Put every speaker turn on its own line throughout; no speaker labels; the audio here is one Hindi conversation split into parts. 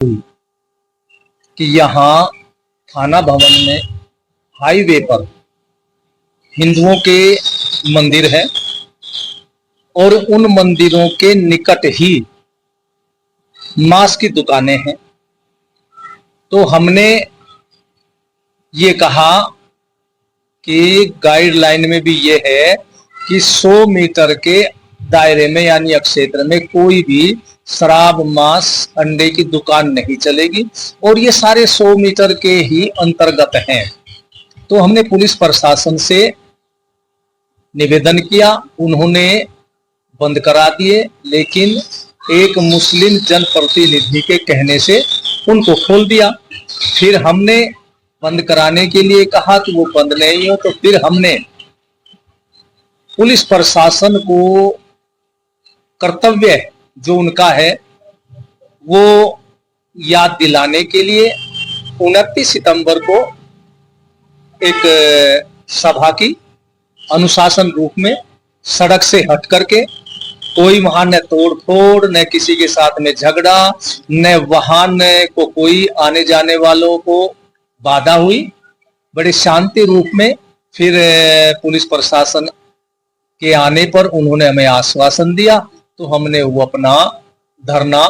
कि यहाँ थाना भवन में हाईवे पर हिंदुओं के मंदिर है और उन मंदिरों के निकट ही मांस की दुकानें हैं। तो हमने ये कहा कि गाइडलाइन में भी ये है कि 100 मीटर के दायरे में यानी क्षेत्र में कोई भी शराब, मांस, अंडे की दुकान नहीं चलेगी और ये सारे 100 मीटर के ही अंतर्गत हैं। तो हमने पुलिस प्रशासन से निवेदन किया, उन्होंने बंद करा दिए, लेकिन एक मुस्लिम जनप्रतिनिधि के कहने से उनको खोल दिया। फिर हमने बंद कराने के लिए कहा कि वो बंद नहीं हो, तो फिर हमने पुलिस प्रशासन को कर्तव्य जो उनका है वो याद दिलाने के लिए 29 सितंबर को एक सभा की अनुशासन रूप में सड़क से हट करके, कोई वहां न तोड़ फोड़, न किसी के साथ में झगड़ा, न वाहन को कोई आने जाने वालों को बाधा हुई, बड़े शांति रूप में। फिर पुलिस प्रशासन के आने पर उन्होंने हमें आश्वासन दिया, तो हमने वो अपना धरना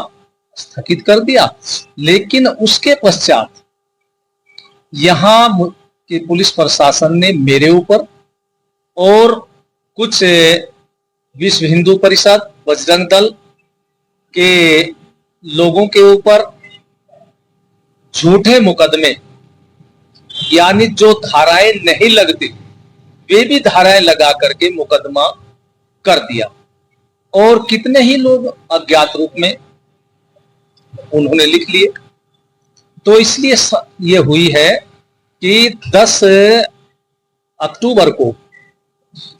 स्थगित कर दिया। लेकिन उसके पश्चात यहाँ के पुलिस प्रशासन ने मेरे ऊपर और कुछ विश्व हिंदू परिषद, बजरंग दल के लोगों के ऊपर झूठे मुकदमे, यानी जो धाराएं नहीं लगती वे भी धाराएं लगा करके मुकदमा कर दिया और कितने ही लोग अज्ञात रूप में उन्होंने लिख लिए। तो इसलिए ये हुई है कि 10 अक्टूबर को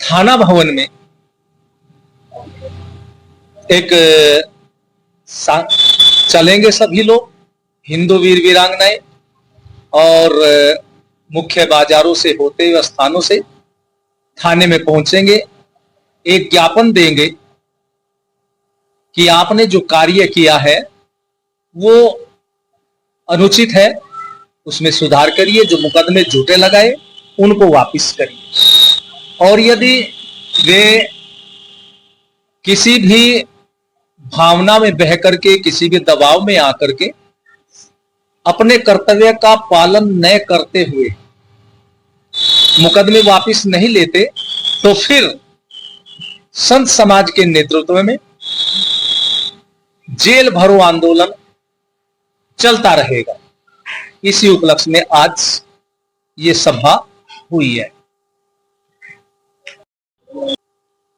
थाना भवन में एक चलेंगे सभी लोग, हिंदू वीर वीरांगनाएं, और मुख्य बाजारों से होते हुए स्थानों से थाने में पहुंचेंगे, एक ज्ञापन देंगे कि आपने जो कार्य किया है वो अनुचित है, उसमें सुधार करिए, जो मुकदमे झूठे लगाए उनको वापस करिए। और यदि वे किसी भी भावना में बह करके, किसी भी दबाव में आकर के अपने कर्तव्य का पालन न करते हुए मुकदमे वापस नहीं लेते, तो फिर संत समाज के नेतृत्व में जेल भरो आंदोलन चलता रहेगा। इसी उपलक्ष्य में आज ये सभा हुई है।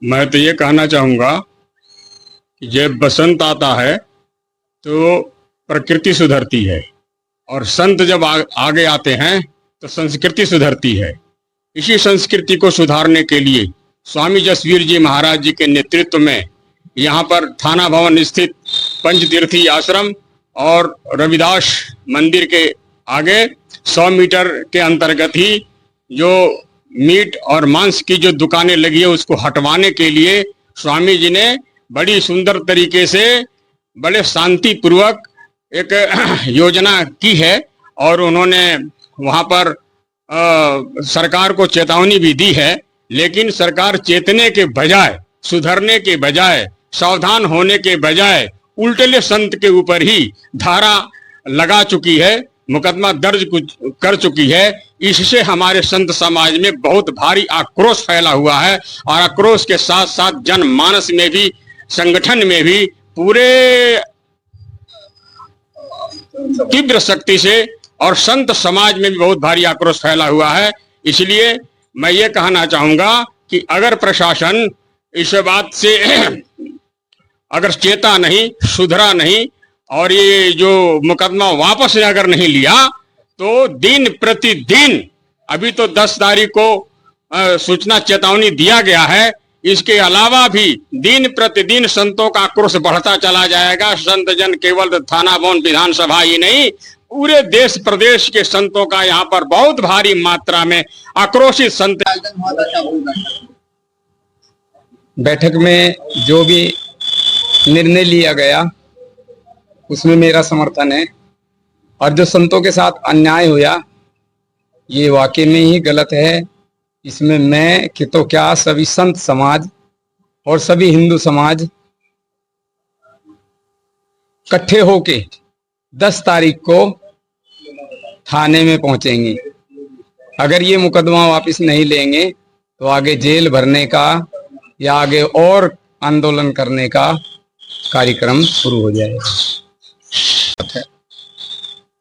मैं तो ये कहना चाहूंगा कि जब बसंत आता है तो प्रकृति सुधरती है और संत जब आगे आते हैं तो संस्कृति सुधरती है। इसी संस्कृति को सुधारने के लिए स्वामी जसवीर जी महाराज जी के नेतृत्व में यहाँ पर थाना भवन स्थित पंचतीर्थी आश्रम और रविदास मंदिर के आगे 100 मीटर के अंतर्गत ही जो मीट और मांस की जो दुकानें लगी है उसको हटवाने के लिए स्वामी जी ने बड़ी सुंदर तरीके से, बड़े शांति पूर्वक एक योजना की है और उन्होंने वहां पर सरकार को चेतावनी भी दी है। लेकिन सरकार चेतने के बजाय, सुधरने के बजाय, सावधान होने के बजाय उल्टले संत के ऊपर ही धारा लगा चुकी है, मुकदमा दर्ज कर चुकी है। इससे हमारे संत समाज में बहुत भारी आक्रोश फैला हुआ है और आक्रोश के साथ साथ जनमानस में भी, संगठन में भी पूरे तीव्र शक्ति से और संत समाज में भी बहुत भारी आक्रोश फैला हुआ है। इसलिए मैं ये कहना चाहूंगा कि अगर प्रशासन इस बात से अगर चेता नहीं, सुधरा नहीं और ये जो मुकदमा वापस अगर नहीं लिया तो दिन प्रतिदिन, अभी तो 10 तारीख को सूचना चेतावनी दिया गया है, इसके अलावा भी दिन प्रतिदिन संतों का आक्रोश बढ़ता चला जाएगा। संत जन केवल थाना भवन विधानसभा ही नहीं, पूरे देश प्रदेश के संतों का यहाँ पर बहुत भारी मात्रा में आक्रोशित संत।
बैठक में जो भी निर्णय लिया गया उसमें मेरा समर्थन है। और जो संतों के साथ अन्याय हुआ ये वाकई में ही गलत है। इसमें मैं कि तो क्या सभी संत समाज और सभी हिंदू समाज इकट्ठे होके 10 तारीख को थाने में पहुंचेंगे। अगर ये मुकदमा वापस नहीं लेंगे तो आगे जेल भरने का या आगे और आंदोलन करने का कार्यक्रम शुरू हो जाएगा।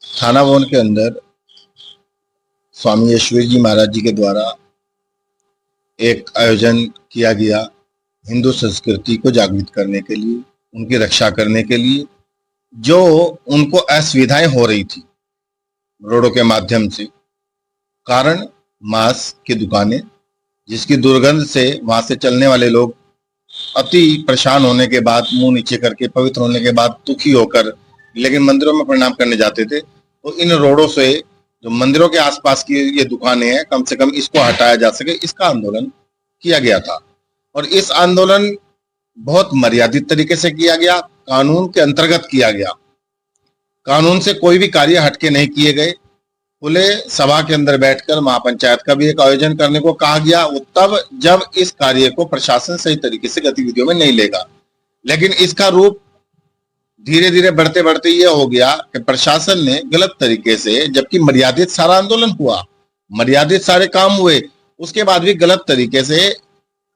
थाना भवन के अंदर स्वामी ईश्वर जी महाराज जी के द्वारा एक आयोजन किया गया हिंदू संस्कृति को जागृत करने के लिए, उनकी रक्षा करने के लिए। जो उनको असुविधाएं हो रही थी रोडों के माध्यम से, कारण मांस की दुकानें जिसकी दुर्गंध से वहां से चलने वाले लोग अति परेशान होने के बाद, मुंह नीचे करके, पवित्र होने के बाद दुखी होकर लेकिन मंदिरों में प्रणाम करने जाते थे। तो इन रोडों से जो मंदिरों के आसपास की ये दुकानें हैं, कम से कम इसको हटाया जा सके, इसका आंदोलन किया गया था। और इस आंदोलन बहुत मर्यादित तरीके से किया गया, कानून के अंतर्गत किया गया। कानून से कोई भी कार्य हटके नहीं किए गए। खुले सभा के अंदर बैठकर महापंचायत का भी एक आयोजन करने को कहा गया, वो तब जब इस कार्य को प्रशासन सही तरीके से गतिविधियों में नहीं लेगा। लेकिन इसका रूप धीरे धीरे बढ़ते बढ़ते ये हो गया कि प्रशासन ने गलत तरीके से, जबकि मर्यादित सारा आंदोलन हुआ, मर्यादित सारे काम हुए, उसके बाद भी गलत तरीके से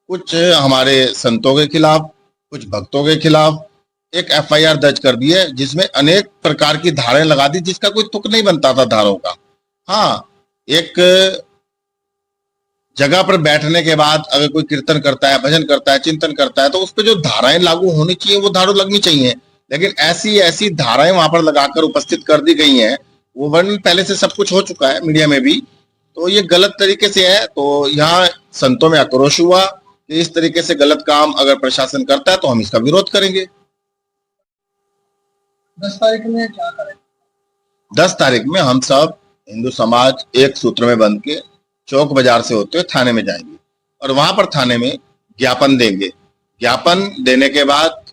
कुछ हमारे संतों के खिलाफ, कुछ भक्तों के खिलाफ एक एफआईआर दर्ज कर दी है, जिसमें अनेक प्रकार की धाराएं लगा दी, जिसका कोई तुक नहीं बनता था धाराओं का। हाँ, एक जगह पर बैठने के बाद अगर कोई कीर्तन करता है, भजन करता है, चिंतन करता है, तो उस पर जो धाराएं लागू होनी चाहिए वो धारा लगनी चाहिए। लेकिन ऐसी ऐसी धाराएं वहां पर लगाकर उपस्थित कर दी गई हैं, वो वर्णन पहले से सब कुछ हो चुका है मीडिया में भी, तो ये गलत तरीके से है। तो यहाँ संतों में आक्रोश हुआ कि इस तरीके से गलत काम अगर प्रशासन करता है तो हम इसका विरोध करेंगे।
10 तारीख में क्या करें?
10 तारीख में हम सब हिंदू समाज एक सूत्र में बंध के चौक बाजार से होते हुए थाने में जाएंगे और वहां पर थाने में ज्ञापन देंगे। ज्ञापन देने के बाद